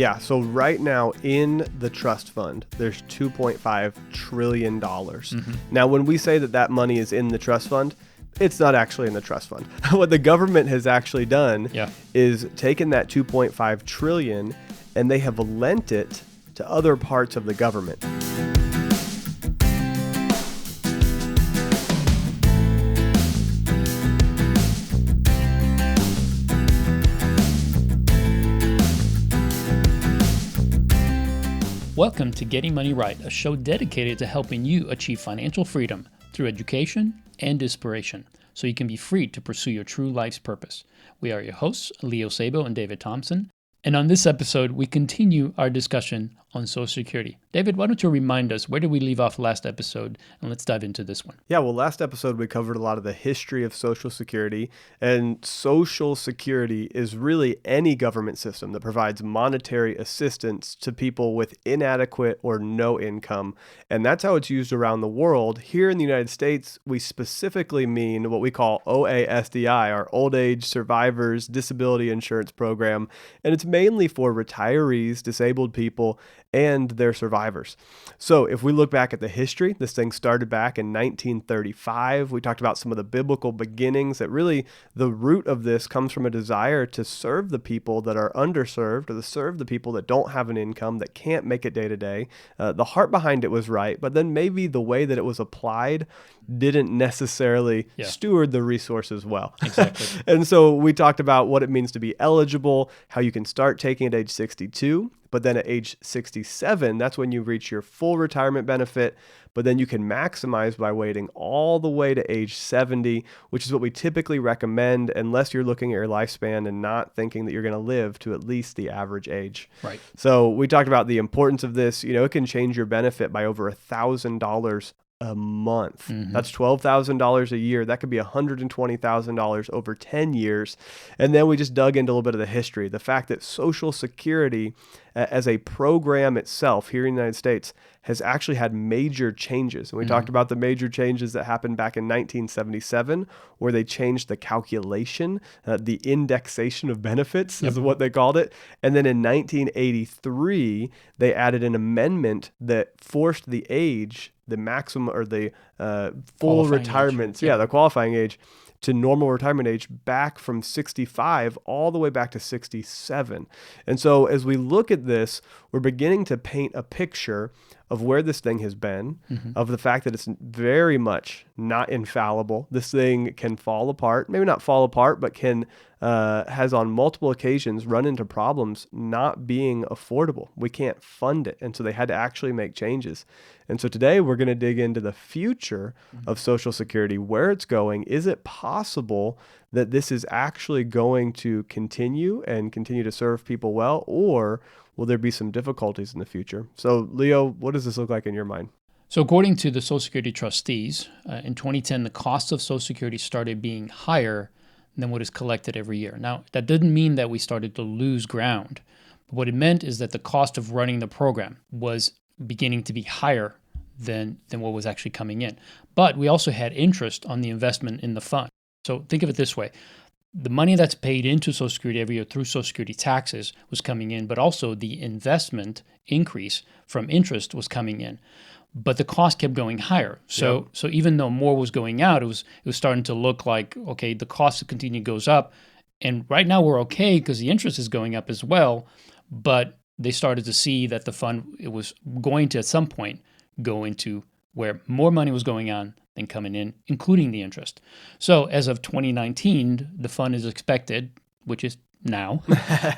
Yeah, so right now in the trust fund, there's $2.5 trillion. Now, when we say that that money is in the trust fund, it's not actually in the trust fund. What the government has actually done is taken that 2.5 trillion and they have lent it to other parts of the government. Welcome to Getting Money Right, a show dedicated to helping you achieve financial freedom through education and inspiration, so you can be free to pursue your true life's purpose. We are your hosts, Leo Sabo and David Thompson, and on this episode, we continue our discussion on Social Security. David, why don't you remind us, where did we leave off last episode? And let's dive into this one. Yeah, well, last episode we covered a lot of the history of Social Security, and Social Security is really any government system that provides monetary assistance to people with inadequate or no income, and that's how it's used around the world. Here in the United States, we specifically mean what we call OASDI, our Old Age Survivors Disability Insurance Program, and it's mainly for retirees, disabled people, and their survivors. So if we look back at the history, this thing started back in 1935. We talked about some of the biblical beginnings, that really the root of this comes from a desire to serve the people that are underserved, or to serve the people that don't have an income, that can't make it day to day. The heart behind it was right, but then maybe the way that it was applied didn't necessarily steward the resources well. Exactly. And so we talked about what it means to be eligible, how you can start taking at age 62. But then at age 67, that's when you reach your full retirement benefit. But then you can maximize by waiting all the way to age 70, which is what we typically recommend, unless you're looking at your lifespan and not thinking that you're going to live to at least the average age. Right. So we talked about the importance of this. You know, it can change your benefit by over $1,000 a month. That's $12,000 a year. That could be $120,000 over 10 years. And then we just dug into a little bit of the history, the fact that Social Security as a program itself here in the United States has actually had major changes. And we talked about the major changes that happened back in 1977, where they changed the calculation, the indexation of benefits is what they called it. And then in 1983, they added an amendment that forced the age, the maximum or the full retirement, the qualifying age, to normal retirement age back from 65 all the way back to 67. And so as we look at this, we're beginning to paint a picture of where this thing has been, of the fact that it's very much not infallible. This thing can fall apart, maybe not fall apart, but has on multiple occasions run into problems not being affordable. We can't fund it. And so they had to actually make changes. And so today we're going to dig into the future of Social Security, where it's going. Is it possible that this is actually going to continue to serve people well, or will there be some difficulties in the future? So Leo, what does this look like in your mind? So according to the Social Security trustees, in 2010, the cost of Social Security started being higher than what is collected every year. Now, that didn't mean that we started to lose ground. But what it meant is that the cost of running the program was beginning to be higher than what was actually coming in. But we also had interest on the investment in the fund. So think of it this way. The money that's paid into Social Security every year through Social Security taxes was coming in, but also the investment increase from interest was coming in. But the cost kept going higher. So even though more was going out, it was starting to look like, okay, the cost continue goes up. And right now we're okay because the interest is going up as well. But they started to see that the fund, it was going to at some point go into where more money was going on than coming in, including the interest. So as of 2019, the fund is expected, which is now,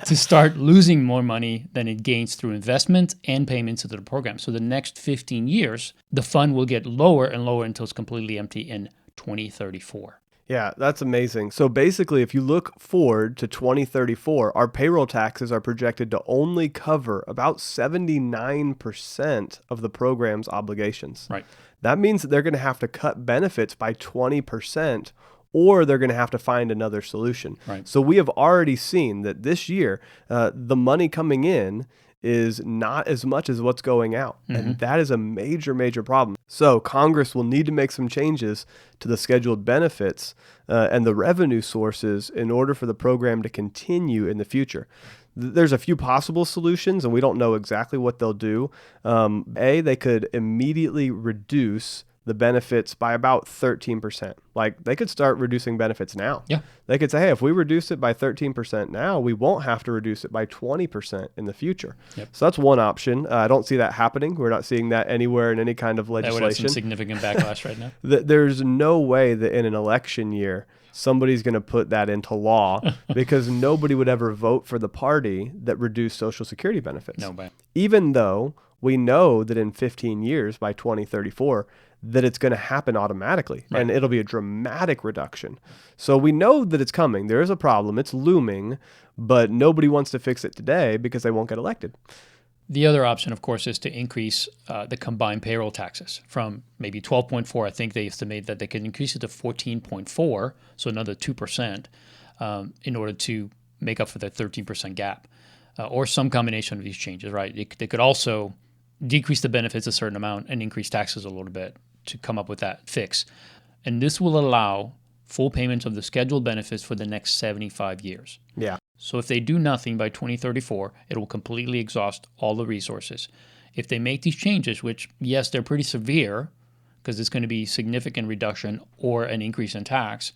to start losing more money than it gains through investment and payments into the program. So the next 15 years, the fund will get lower and lower until it's completely empty in 2034. Yeah, that's amazing. So basically, if you look forward to 2034, our payroll taxes are projected to only cover about 79% of the program's obligations. Right. That means that they're going to have to cut benefits by 20%, or they're going to have to find another solution. Right. So we have already seen that this year, the money coming in is not as much as what's going out. And that is a major, major problem. So Congress will need to make some changes to the scheduled benefits and the revenue sources in order for the program to continue in the future. There's a few possible solutions, and we don't know exactly what they'll do. They could immediately reduce the benefits by about 13%. Like, they could start reducing benefits now. Yeah. They could say, hey, if we reduce it by 13% now, we won't have to reduce it by 20% in the future. Yep. So that's one option. I don't see that happening. We're not seeing that anywhere in any kind of legislation. That would have some significant backlash right now. There's no way that in an election year, somebody's going to put that into law because nobody would ever vote for the party that reduced Social Security benefits. No way. Even though we know that in 15 years, by 2034, that it's going to happen automatically, and it'll be a dramatic reduction. So we know that it's coming. There is a problem. It's looming, but nobody wants to fix it today because they won't get elected. The other option, of course, is to increase the combined payroll taxes from maybe 12.4. I think they estimate that they can increase it to 14.4, so another 2%, in order to make up for the 13% gap, or some combination of these changes, right? They could also decrease the benefits a certain amount and increase taxes a little bit to come up with that fix. And this will allow full payment of the scheduled benefits for the next 75 years. Yeah. So if they do nothing by 2034, it will completely exhaust all the resources. If they make these changes, which, yes, they're pretty severe because it's going to be significant reduction or an increase in tax,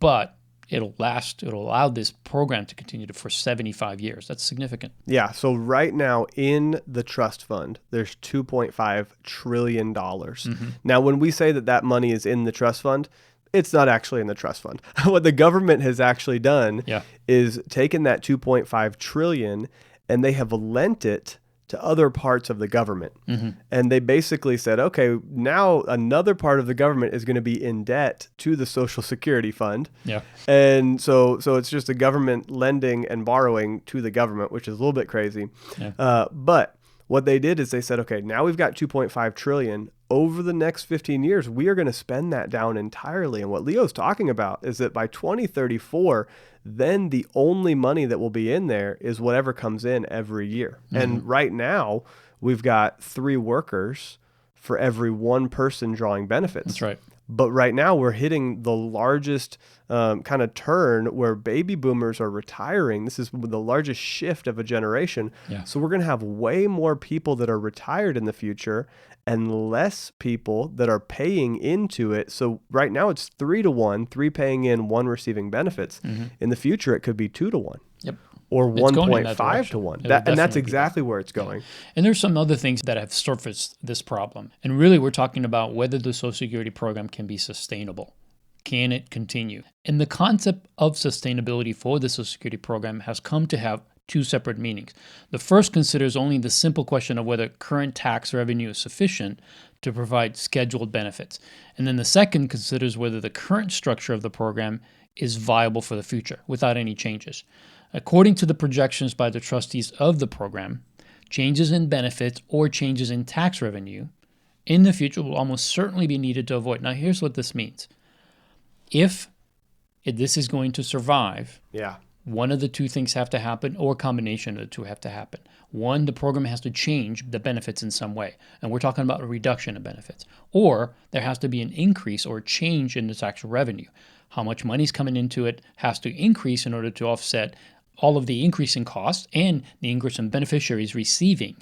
but it'll allow this program to continue for 75 years. That's significant. Yeah. So right now in the trust fund, there's $2.5 trillion. Mm-hmm. Now, when we say that money is in the trust fund, it's not actually in the trust fund. What the government has actually done is taken that 2.5 trillion and they have lent it to other parts of the government. Mm-hmm. And they basically said, okay, now another part of the government is going to be in debt to the Social Security Fund. Yeah. And so it's just the government lending and borrowing to the government, which is a little bit crazy. Yeah. But what they did is they said, okay, now we've got 2.5 trillion. Over the next 15 years, we are going to spend that down entirely. And what Leo's talking about is that by 2034, then the only money that will be in there is whatever comes in every year. Mm-hmm. And right now, we've got 3 workers for every 1 person drawing benefits. That's right. But right now, we're hitting the largest kind of turn where baby boomers are retiring. This is the largest shift of a generation. Yeah. So we're going to have way more people that are retired in the future and less people that are paying into it. So right now it's 3-to-1, 3 paying in, 1 receiving benefits. Mm-hmm. In the future, it could be 2-to-1. Yep. Or 1.5-to-1. And that's exactly where it's going. Yeah. And there's some other things that have surfaced this problem. And really, we're talking about whether the Social Security program can be sustainable. Can it continue? And the concept of sustainability for the Social Security program has come to have 2 separate meanings. The first considers only the simple question of whether current tax revenue is sufficient to provide scheduled benefits. And then the second considers whether the current structure of the program is viable for the future without any changes. According to the projections by the trustees of the program, changes in benefits or changes in tax revenue in the future will almost certainly be needed to avoid. Now, here's what this means. If this is going to survive, one of the 2 things have to happen, or a combination of the 2 have to happen. One, the program has to change the benefits in some way, and we're talking about a reduction of benefits. Or there has to be an increase or change in the tax revenue. How much money is coming into it has to increase in order to offset all of the increase in costs and the increase in beneficiaries receiving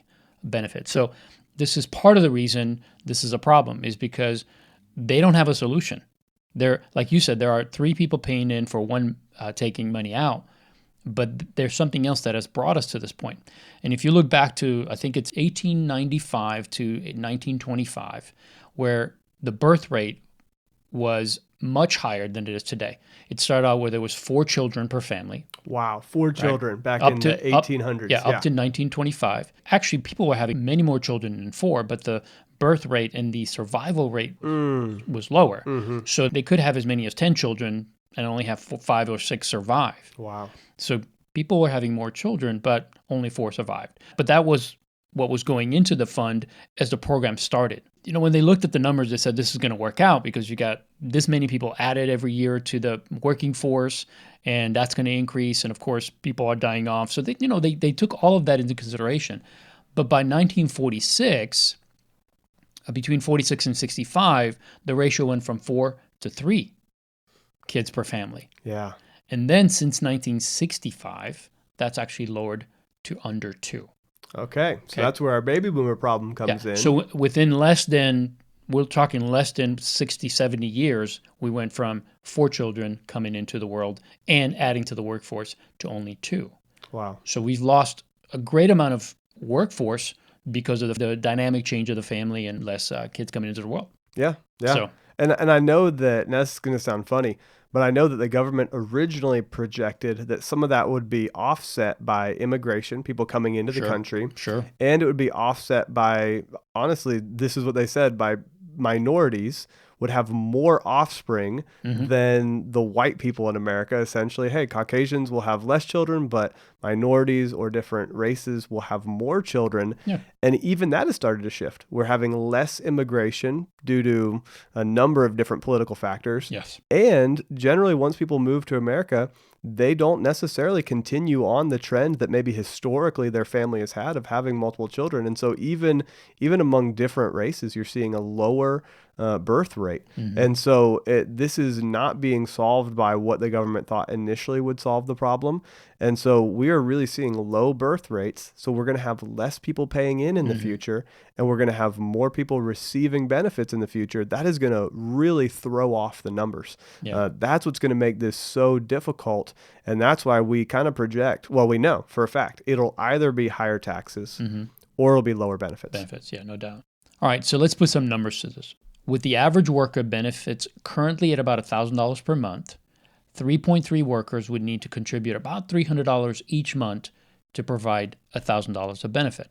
benefits. So this is part of the reason this is a problem, is because they don't have a solution. There, like you said, there are 3 people paying in for 1 taking money out, but there's something else that has brought us to this point. And if you look back to, I think it's 1895 to 1925, where the birth rate was much higher than it is today. It started out where there was 4 children per family. Wow, 4 children back in the 1800s. Up to 1925. Actually, people were having many more children than 4, but the birth rate and the survival rate was lower. Mm-hmm. So they could have as many as 10 children and only have 5 or 6 survive. Wow. So people were having more children, but only 4 survived. But that was what was going into the fund as the program started. You know, when they looked at the numbers, they said this is going to work out because you got this many people added every year to the working force, and that's going to increase. And of course, people are dying off. So they took all of that into consideration. But by 1946, between 46 and 65, the ratio went from 4 to 3 kids per family. Yeah. And then since 1965, that's actually lowered to under 2. Okay. So that's where our baby boomer problem comes in. So within we're talking less than 60, 70 years, we went from 4 children coming into the world and adding to the workforce to only 2. Wow. So we've lost a great amount of workforce because of the dynamic change of the family and less kids coming into the world. Yeah. So, and I know that, now this is going to sound funny, but I know that the government originally projected that some of that would be offset by immigration, people coming into the country. Sure. And it would be offset by, honestly, this is what they said, by minorities would have more offspring than the white people in America. Essentially, hey, Caucasians will have less children, but minorities or different races will have more children. Yeah. And even that has started to shift. We're having less immigration due to a number of different political factors. Yes. And generally, once people move to America, they don't necessarily continue on the trend that maybe historically their family has had of having multiple children. And so even among different races, you're seeing a lower birth rate. And so this is not being solved by what the government thought initially would solve the problem. And so we are really seeing low birth rates. So we're going to have less people paying in the future, and we're going to have more people receiving benefits in the future. That is going to really throw off the numbers. Yeah. That's what's going to make this so difficult. And that's why we kind of project, well, we know for a fact, it'll either be higher taxes or it'll be lower benefits. Benefits, yeah, no doubt. All right, so let's put some numbers to this. With the average worker benefits currently at about $1,000 per month, 3.3 workers would need to contribute about $300 each month to provide $1,000 of benefit.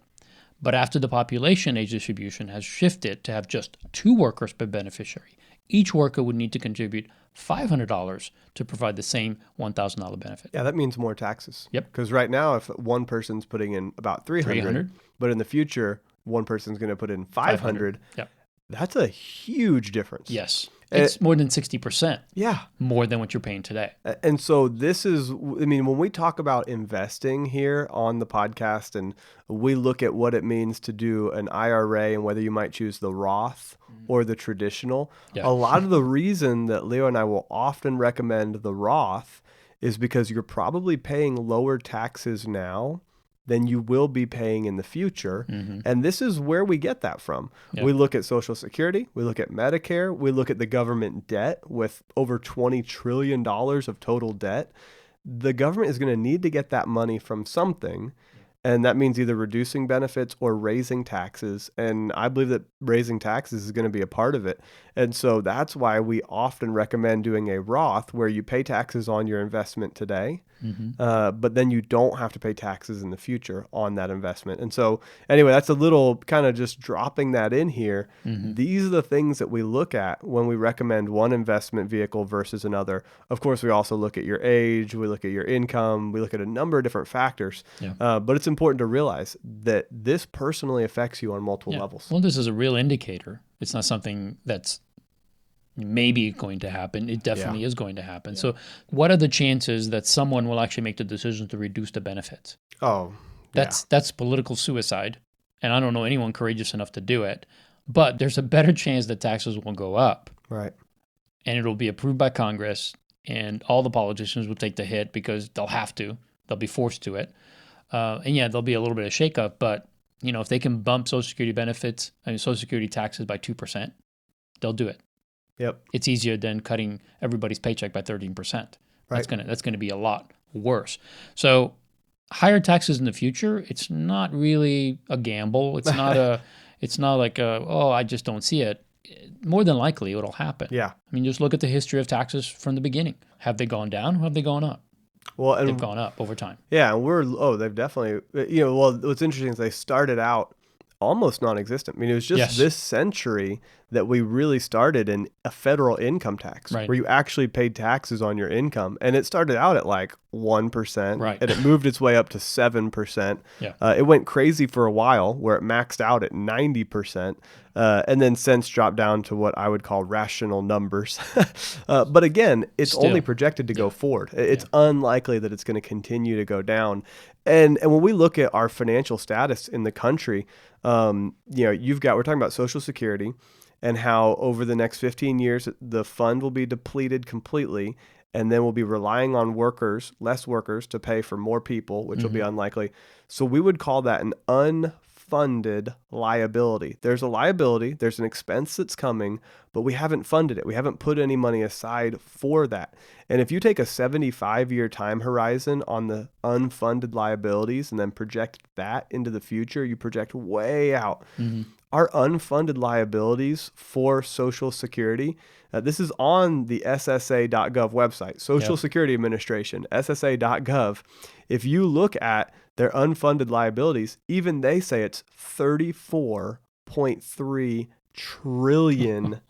But after the population age distribution has shifted to have just 2 workers per beneficiary, each worker would need to contribute $500 to provide the same $1,000 benefit. Yeah, that means more taxes. Yep. Because right now, if one person's putting in about $300, but in the future, one person's going to put in $500. Yep. That's a huge difference. Yes. It's more than 60%. Yeah. More than what you're paying today. And so this is, I mean, when we talk about investing here on the podcast and we look at what it means to do an IRA and whether you might choose the Roth or the traditional, a lot of the reason that Leo and I will often recommend the Roth is because you're probably paying lower taxes now than you will be paying in the future. And this is where we get that from. Yep. We look at Social Security, we look at Medicare, we look at the government debt with over $20 trillion of total debt. The government is going to need to get that money from something. And that means either reducing benefits or raising taxes. And I believe that raising taxes is going to be a part of it. And so that's why we often recommend doing a Roth where you pay taxes on your investment today, but then you don't have to pay taxes in the future on that investment. And so anyway, that's a little kind of just dropping that in here. These are the things that we look at when we recommend one investment vehicle versus another. Of course, we also look at your age, we look at your income, we look at a number of different factors. But it's important to realize that this personally affects you on multiple levels. Well, this is a real indicator. It's not something that's maybe going to happen. It definitely is going to happen. So what are the chances that someone will actually make the decision to reduce the benefits? That's political suicide. And I don't know anyone courageous enough to do it. But there's a better chance that taxes will go up. Right. And it'll be approved by Congress. And all the politicians will take the hit because they'll have to. They'll be forced to it. And there'll be a little bit of shakeup, but if they can bump Social Security benefits, Social Security taxes by 2%, they'll do it. Yep. It's easier than cutting everybody's paycheck by 13%. Right. That's gonna be a lot worse. So higher taxes in the future, it's not really a gamble. It's not like I just don't see it. More than likely it'll happen. Yeah. Just look at the history of taxes from the beginning. Have they gone down or have they gone up? Well, and they've gone up over time. Yeah, they've definitely, what's interesting is they started out almost non-existent. It was just this century that we really started in a federal income tax, where you actually paid taxes on your income. And it started out at like 1%, and it moved its way up to 7%. It went crazy for a while where it maxed out at 90%, and then since dropped down to what I would call rational numbers. But again, it's only projected to go forward. It's unlikely that it's going to continue to go down. And when we look at our financial status in the country, we're talking about Social Security. and how over the next 15 years, the fund will be depleted completely. And then we'll be relying on less workers to pay for more people, which will be unlikely. So we would call that an unfunded liability. There's a liability, there's an expense that's coming, but we haven't funded it. We haven't put any money aside for that. And if you take a 75-year time horizon on the unfunded liabilities and then project that into the future, you project way out. Our unfunded liabilities for Social Security, this is on the SSA.gov website, Social Security Administration, SSA.gov. If you look at their unfunded liabilities, even they say it's $34.3 trillion.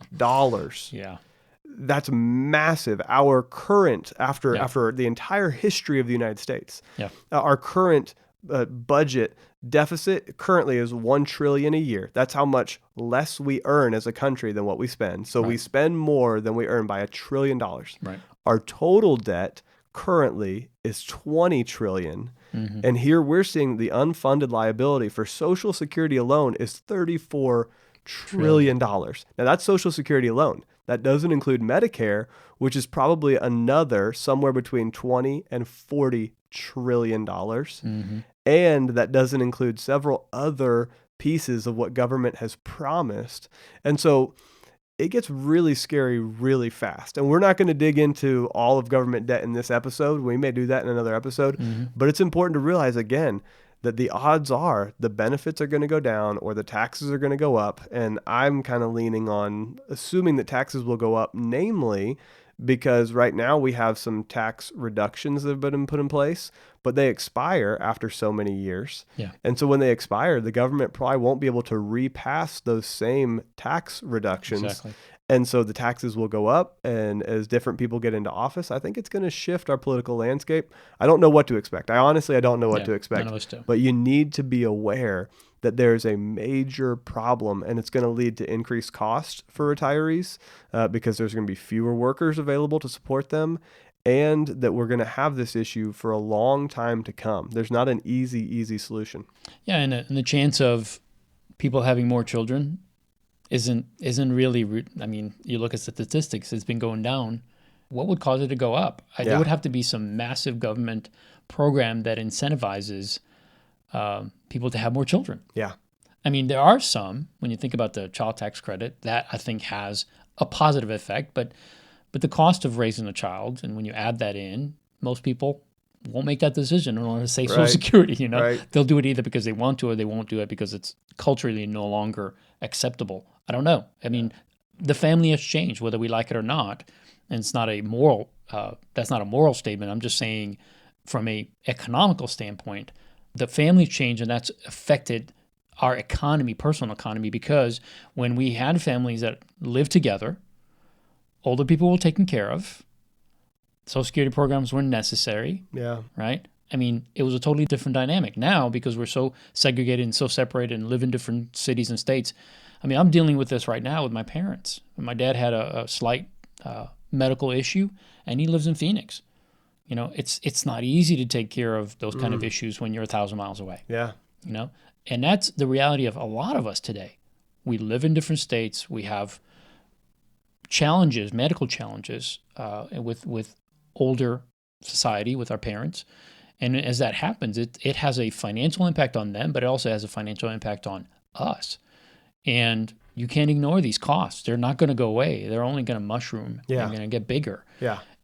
Yeah. That's massive. Our current, after the entire history of the United States, our current budget deficit currently is $1 trillion a year. That's how much less we earn as a country than what we spend. So we spend more than we earn by $1 trillion. Right. Our total debt currently is $20 trillion. And here we're seeing the unfunded liability for Social Security alone is $34 trillion. Now that's Social Security alone. That doesn't include Medicare, which is probably another somewhere between $20 and $40 trillion. And that doesn't include several other pieces of what government has promised. And so it gets really scary really fast. And we're not going to dig into all of government debt in this episode. We may do that in another episode. But it's important to realize, again, that the odds are the benefits are going to go down or the taxes are going to go up. And I'm kind of leaning on assuming that taxes will go up, namely because right now we have some tax reductions that have been put in place, but they expire after so many years. And so when they expire, the government probably won't be able to repass those same tax reductions. And so the taxes will go up, and as different people get into office, I think it's going to shift our political landscape. I don't know what to expect. I don't know what to expect. None of us do. But you need to be aware that there's a major problem, and it's going to lead to increased cost for retirees because there's going to be fewer workers available to support them, and that we're going to have this issue for a long time to come. There's not an easy solution. Yeah, and the chance of people having more children isn't really, I mean, you look at statistics, it's been going down. What would cause it to go up? There would have to be some massive government program that incentivizes people to have more children. I mean, there are some, when you think about the child tax credit, that I think has a positive effect, but the cost of raising a child, and when you add that in, most people won't make that decision in order to save Social Security, you know? They'll do it either because they want to or they won't do it because it's culturally no longer acceptable. I don't know. I mean, the family has changed, whether we like it or not, and it's not a moral, that's not a moral statement. I'm just saying from a economical standpoint, the family changed, and that's affected our economy, personal economy, because when we had families that lived together, older people were taken care of, Social Security programs were necessary. Right? I mean, it was a totally different dynamic. Now, because we're so segregated and so separated and live in different cities and states, I mean, I'm dealing with this right now with my parents. My dad had a slight medical issue, and he lives in Phoenix. You know, it's not easy to take care of those kind of issues when you're 1,000 miles away. You know, and that's the reality of a lot of us today. We live in different states. We have challenges, medical challenges with older society, with our parents. And as that happens, it has a financial impact on them, but it also has a financial impact on us. And you can't ignore these costs. They're not going to go away. They're only going to mushroom. They're going to get bigger.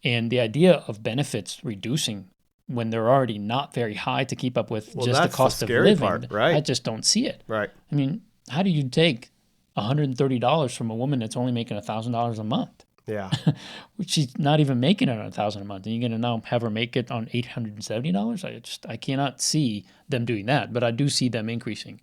And the idea of benefits reducing when they're already not very high to keep up with just the cost of living, part, right? I just don't see it. I mean, how do you take $130 from a woman that's only making $1,000 a month? Which she's not even making it on $1,000 a month, and you're going to now have her make it on $870? I cannot see them doing that, but I do see them increasing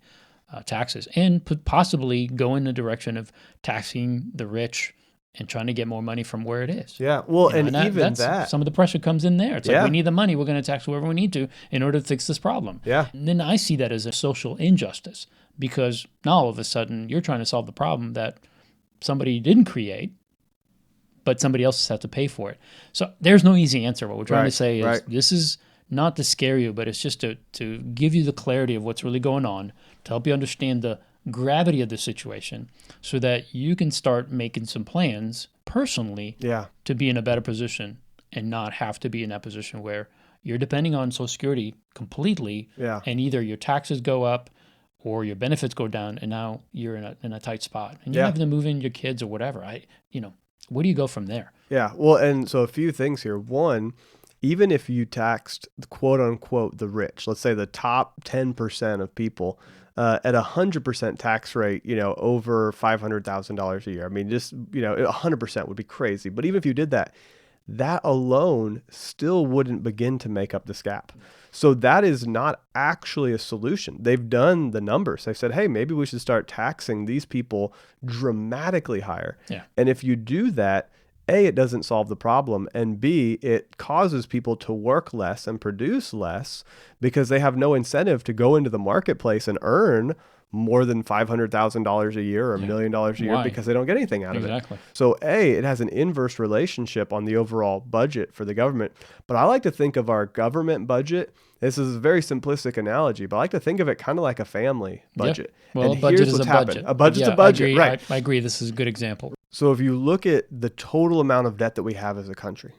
taxes and possibly go in the direction of taxing the rich and trying to get more money from where it is. Well, you know, and even that, some of the pressure comes in there. It's like, we need the money, we're going to tax whoever we need to in order to fix this problem. And then I see that as a social injustice, because now all of a sudden you're trying to solve the problem that somebody didn't create, but somebody else has to pay for it. So there's no easy answer. What we're trying to say is this is not to scare you, but it's just to give you the clarity of what's really going on, to help you understand the gravity of the situation so that you can start making some plans personally Yeah. to be in a better position and not have to be in that position where you're depending on Social Security completely, Yeah. and either your taxes go up or your benefits go down, and now you're in a tight spot, and you're having to move in your kids or whatever. Where do you go from there? Yeah. Well, and so a few things here. One, even if you taxed quote unquote the rich, let's say the top 10% of people at 100% tax rate, over $500,000 a year. I mean, just, 100% would be crazy. But even if you did that, that alone still wouldn't begin to make up this gap. So that is not actually a solution. They've done the numbers. They've said, hey, maybe we should start taxing these people dramatically higher. Yeah. And if you do that, A, it doesn't solve the problem, and B, it causes people to work less and produce less because they have no incentive to go into the marketplace and earn more than $500,000 a year or $1 million a year because they don't get anything out of it. So A, it has an inverse relationship on the overall budget for the government. But I like to think of our government budget. This is a very simplistic analogy, but I like to think of it kind of like a family budget. Yeah. Well, and a budget here's is what's a happened. budget. A budget's a budget, right? I agree. This is a good example. So if you look at the total amount of debt that we have as a country,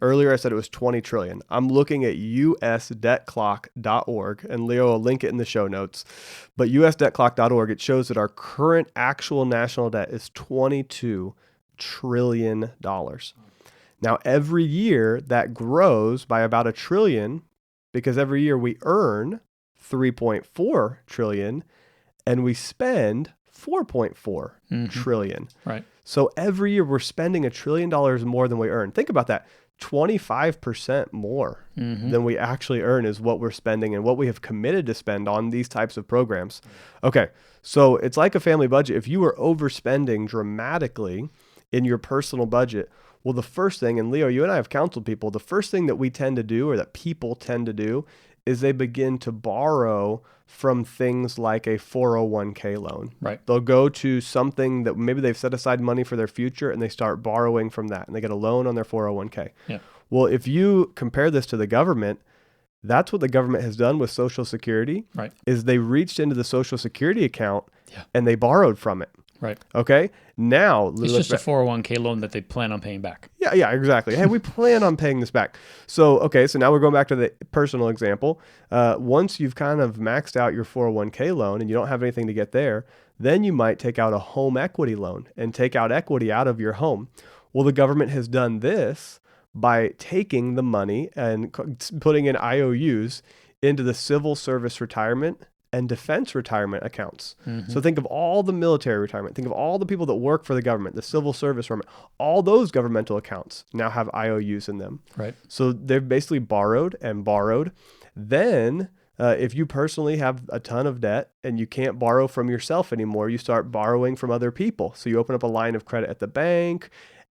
earlier I said it was 20 trillion. I'm looking at usdebtclock.org, and Leo will link it in the show notes. But usdebtclock.org, it shows that our current actual national debt is $22 trillion. Now, every year that grows by about $1 trillion because every year we earn 3.4 trillion and we spend 4.4 trillion. Right. So every year we're spending $1 trillion more than we earn. Think about that. 25% more than we actually earn is what we're spending and what we have committed to spend on these types of programs. Okay, so it's like a family budget. If you were overspending dramatically in your personal budget, well, the first thing, and Leo, you and I have counseled people, the first thing that we tend to do, or that people tend to do, is they begin to borrow from things like a 401k loan. Right. They'll go to something that maybe they've set aside money for their future and they start borrowing from that and they get a loan on their 401k. Yeah. Well, if you compare this to the government, that's what the government has done with Social Security. Right. Is they reached into the Social Security account and they borrowed from it. Right. Okay. Now it's just a 401k loan that they plan on paying back. Yeah, exactly. Hey, we plan on paying this back. So, okay, so now we're going back to the personal example. Once you've kind of maxed out your 401k loan and you don't have anything to get there, then you might take out a home equity loan and take out equity out of your home. Well, the government has done this by taking the money and putting in IOUs into the civil service retirement and defense retirement accounts. So think of all the military retirement, think of all the people that work for the government, the civil service retirement, all those governmental accounts now have IOUs in them. Right. So they've basically borrowed and borrowed. Then if you personally have a ton of debt and you can't borrow from yourself anymore, you start borrowing from other people. So you open up a line of credit at the bank.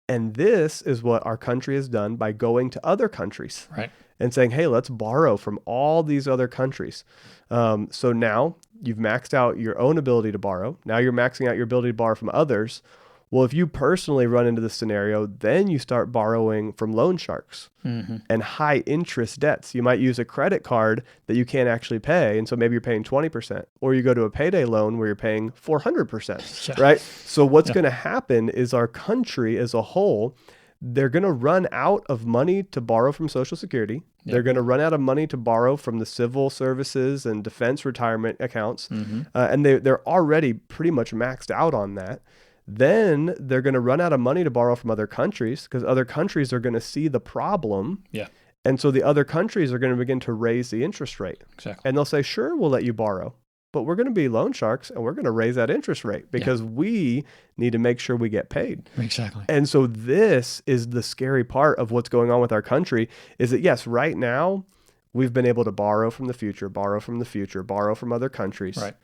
And this is what our country has done by going to other countries. Right. And saying, hey, let's borrow from all these other countries. So now you've maxed out your own ability to borrow. Now you're maxing out your ability to borrow from others. Well, if you personally run into this scenario, then you start borrowing from loan sharks and high interest debts. You might use a credit card that you can't actually pay. And so maybe you're paying 20%, or you go to a payday loan where you're paying 400%, right? So what's going to happen is our country as a whole, they're going to run out of money to borrow from Social Security. Yep. They're going to run out of money to borrow from the civil services and defense retirement accounts. And they're already pretty much maxed out on that. Then they're going to run out of money to borrow from other countries because other countries are going to see the problem. Yeah. And so the other countries are going to begin to raise the interest rate. Exactly. And they'll say, sure, we'll let you borrow, but we're going to be loan sharks and we're going to raise that interest rate because we need to make sure we get paid. Exactly. And so this is the scary part of what's going on with our country is that, yes, right now we've been able to borrow from the future, borrow from other countries. Right.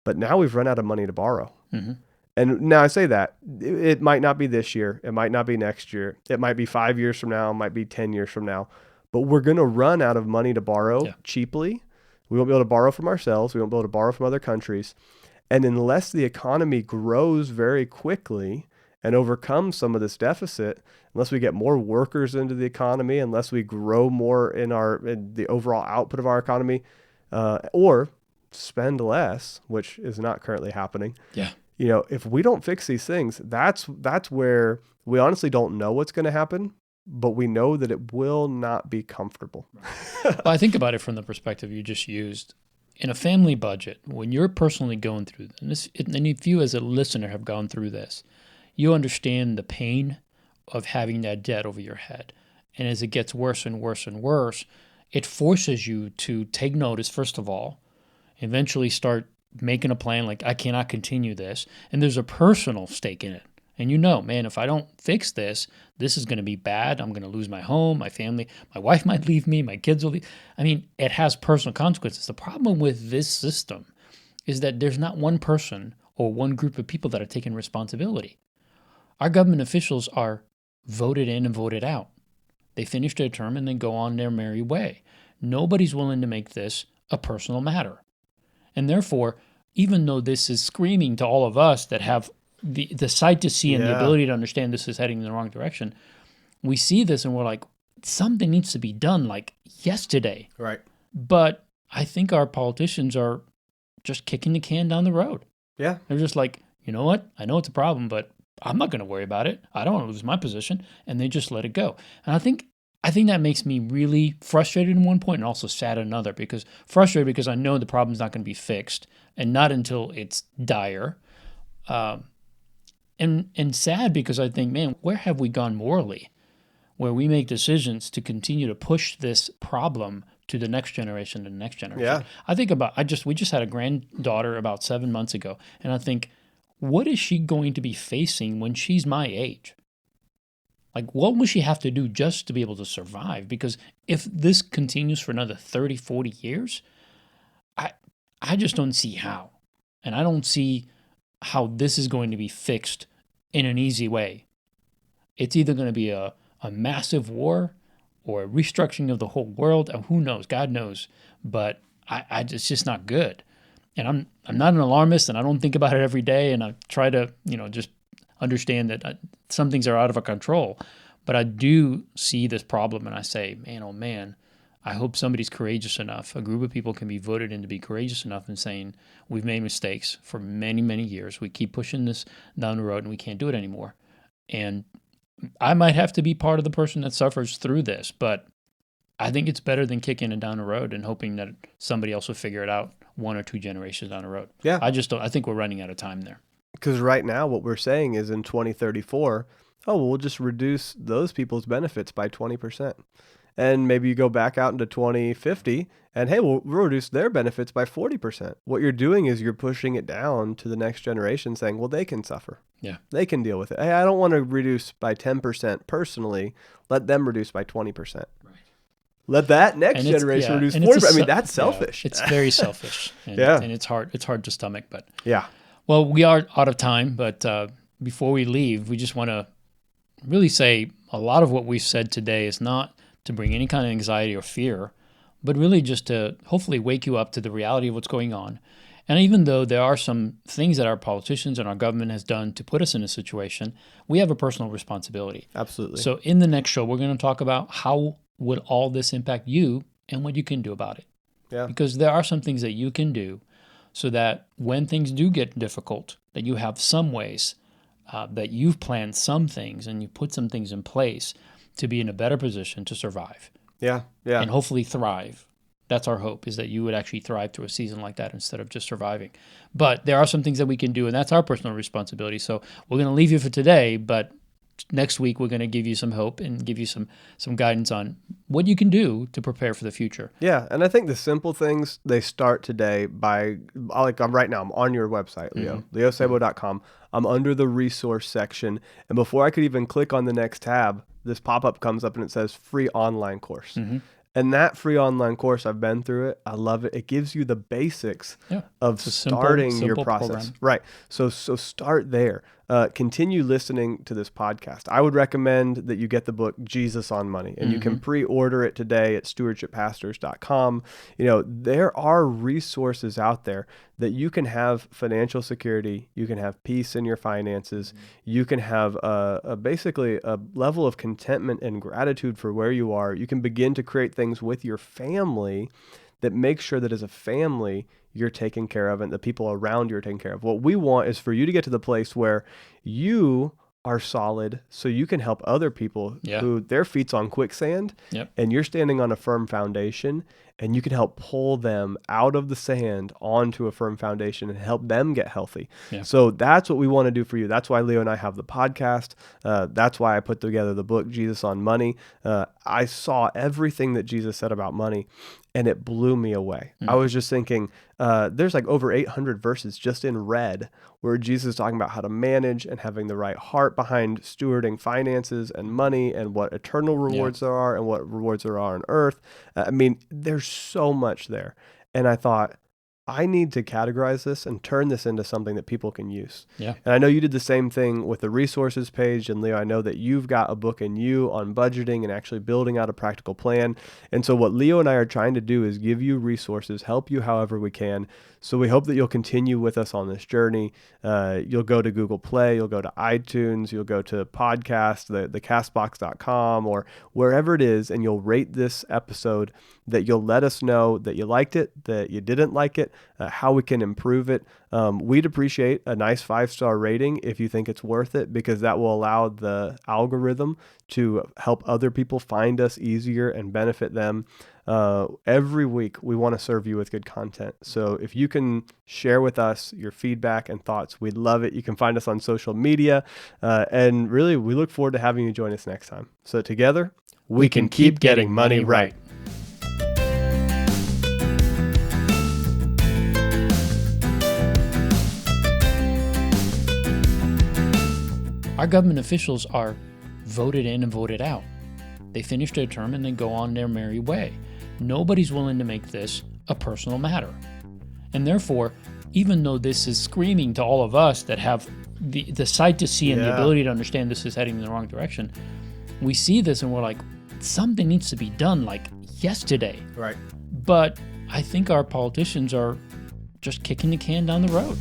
But now we've run out of money to borrow. And now I say that it might not be this year. It might not be next year. It might be 5 years from now. It might be 10 years from now. But we're going to run out of money to borrow cheaply. We won't be able to borrow from ourselves. We won't be able to borrow from other countries. And unless the economy grows very quickly and overcomes some of this deficit, unless we get more workers into the economy, unless we grow more in the overall output of our economy, or spend less, which is not currently happening. Yeah. If we don't fix these things, that's where we honestly don't know what's going to happen, but we know that it will not be comfortable. Well, I think about it from the perspective you just used. In a family budget, when you're personally going through this, and if you as a listener have gone through this, you understand the pain of having that debt over your head. And as it gets worse and worse and worse, it forces you to take notice, first of all, eventually start making a plan like, I cannot continue this. And there's a personal stake in it. And man, if I don't fix this, this is going to be bad. I'm going to lose my home, my family. My wife might leave me. My kids will leave. I mean, it has personal consequences. The problem with this system is that there's not one person or one group of people that are taking responsibility. Our government officials are voted in and voted out. They finish their term and then go on their merry way. Nobody's willing to make this a personal matter. And therefore, even though this is screaming to all of us that have the sight to see and the ability to understand this is heading in the wrong direction, we see this and we're like, something needs to be done like yesterday. Right. But I think our politicians are just kicking the can down the road. Yeah. They're just like, you know what? I know it's a problem, but I'm not going to worry about it. I don't want to lose my position. And they just let it go. And I think that makes me really frustrated in one point and also sad in another, because frustrated because I know the problem's not going to be fixed and not until it's dire. And sad because I think, man, where have we gone morally where we make decisions to continue to push this problem to the next generation and the next generation? Yeah. I think we just had a granddaughter about 7 months ago, and I think, what is she going to be facing when she's my age? Like, what will she have to do just to be able to survive? Because if this continues for another 30, 40 years, I just don't see how. And I don't see how this is going to be fixed in an easy way. It's either going to be a massive war or a restructuring of the whole world. And who knows? God knows. But it's just not good. And I'm not an alarmist, and I don't think about it every day. And I try to, just understand that some things are out of our control. But I do see this problem, and I say, man, oh man, I hope somebody's courageous enough. A group of people can be voted in to be courageous enough in saying, we've made mistakes for many, many years. We keep pushing this down the road, and we can't do it anymore. And I might have to be part of the person that suffers through this, but I think it's better than kicking it down the road and hoping that somebody else will figure it out 1 or 2 generations down the road. Yeah. I think we're running out of time there. Because right now what we're saying is in 2034, we'll just reduce those people's benefits by 20%. And maybe you go back out into 2050 and, hey, we'll reduce their benefits by 40%. What you're doing is you're pushing it down to the next generation saying, well, they can suffer. Yeah. They can deal with it. Hey, I don't want to reduce by 10% personally. Let them reduce by 20%. Right. Let that next generation reduce 40%. I mean, that's selfish. Yeah, it's very selfish. And, and it's hard to stomach. But yeah. Well, we are out of time, but before we leave, we just want to really say a lot of what we've said today is not to bring any kind of anxiety or fear, but really just to hopefully wake you up to the reality of what's going on. And even though there are some things that our politicians and our government has done to put us in a situation, we have a personal responsibility. Absolutely. So in the next show, we're going to talk about how would all this impact you and what you can do about it. Yeah. Because there are some things that you can do so that when things do get difficult, that you have some ways that you've planned some things and you put some things in place to be in a better position to survive. Yeah, yeah. And hopefully thrive. That's our hope, is that you would actually thrive through a season like that instead of just surviving. But there are some things that we can do, and that's our personal responsibility. So we're going to leave you for today, but next week we're going to give you some hope and give you some guidance on what you can do to prepare for the future. Yeah, and I think the simple things, they start today by, right now, I'm on your website, Leo, leosabo.com. I'm under the resource section, and before I could even click on the next tab, this pop-up comes up and it says free online course. Mm-hmm. And that free online course, I've been through it. I love it. It gives you the basics of starting your process. Program. Right. So start there. Continue listening to this podcast. I would recommend that you get the book Jesus on Money, and you can pre-order it today at stewardshippastors.com. There are resources out there that you can have financial security, you can have peace in your finances, you can have basically a level of contentment and gratitude for where you are. You can begin to create things with your family that make sure that as a family you're taken care of and the people around you are taken care of. What we want is for you to get to the place where you are solid so you can help other people who their feet's on quicksand and you're standing on a firm foundation, and you can help pull them out of the sand onto a firm foundation and help them get healthy. So that's what we want to do for you. That's why Leo and I have the podcast. That's why I put together the book, Jesus on Money. I saw everything that Jesus said about money, and it blew me away. I was just thinking, there's like over 800 verses just in red where Jesus is talking about how to manage and having the right heart behind stewarding finances and money and what eternal rewards there are and what rewards there are on earth. I mean, there's so much there. And I thought, I need to categorize this and turn this into something that people can use. And I know you did the same thing with the resources page. And Leo, I know that you've got a book in you on budgeting and actually building out a practical plan. And so what Leo and I are trying to do is give you resources, help you however we can. So we hope that you'll continue with us on this journey. You'll go to Google Play, you'll go to iTunes, you'll go to podcast, the castbox.com, or wherever it is, and you'll rate this episode, that you'll let us know that you liked it, that you didn't like it, how we can improve it. We'd appreciate a nice 5-star rating if you think it's worth it, because that will allow the algorithm to help other people find us easier and benefit them. Every week we want to serve you with good content. So if you can share with us your feedback and thoughts, we'd love it. You can find us on social media. And really, we look forward to having you join us next time. So together, we can keep getting money right. Our government officials are voted in and voted out. They finish their term and then go on their merry way. Nobody's willing to make this a personal matter. And therefore, even though this is screaming to all of us that have the sight to see and the ability to understand this is heading in the wrong direction, we see this and we're like, something needs to be done like yesterday. Right. But I think our politicians are just kicking the can down the road.